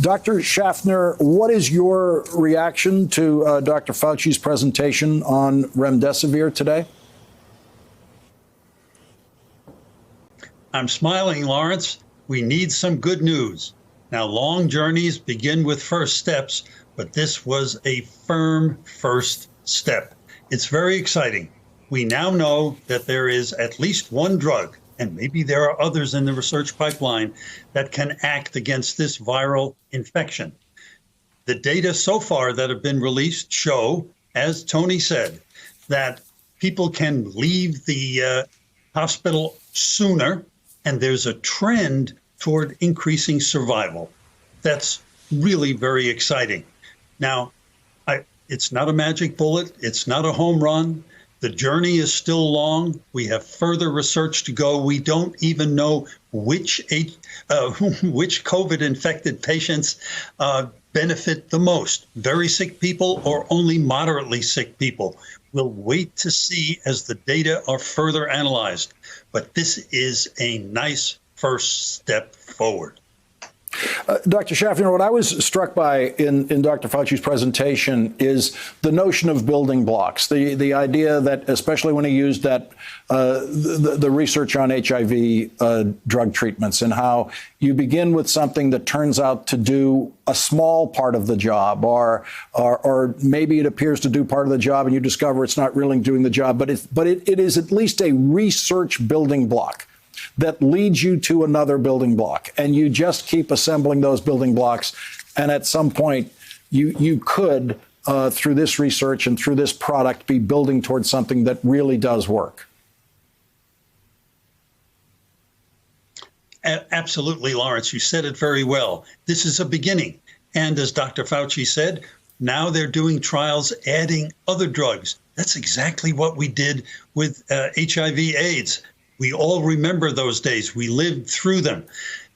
Dr. Schaffner, what is your reaction to Dr. Fauci's presentation on remdesivir today? I'm smiling, Lawrence. We need some good news. Now, long journeys begin with first steps, but this was a firm first step. It's very exciting. We now know that there is at least one drug, and maybe there are others in the research pipeline, that can act against this viral infection. The data so far that have been released show, as Tony said, that people can leave the hospital sooner, and there's a trend toward increasing survival. That's really very exciting. Now, it's not a magic bullet. It's not a home run. The journey is still long. We have further research to go. We don't even know which COVID-infected patients benefit the most, very sick people or only moderately sick people. We'll wait to see as the data are further analyzed. But this is a nice first step forward. Dr. Schaffner, what I was struck by in Dr. Fauci's presentation is the notion of building blocks, the idea that, especially when he used that the research on HIV drug treatments, and how you begin with something that turns out to do a small part of the job, or maybe it appears to do part of the job and you discover it's not really doing the job, but it is at least a research building block that leads you to another building block, and you just keep assembling those building blocks. And at some point, you could, through this research and through this product, be building towards something that really does work. Absolutely, Lawrence. You said it very well. This is a beginning. And as Dr. Fauci said, now they're doing trials adding other drugs. That's exactly what we did with HIV/AIDS. We all remember those days. We lived through them.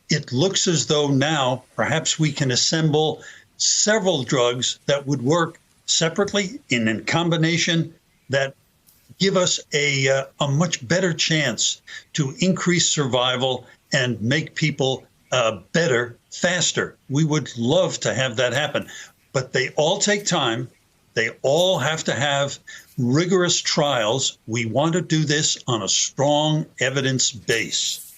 It looks as though now perhaps we can assemble several drugs that would work separately and in combination that give us a much better chance to increase survival and make people better faster. We would love to have that happen, but they all take time. They all have to have rigorous trials. We want to do this on a strong evidence base.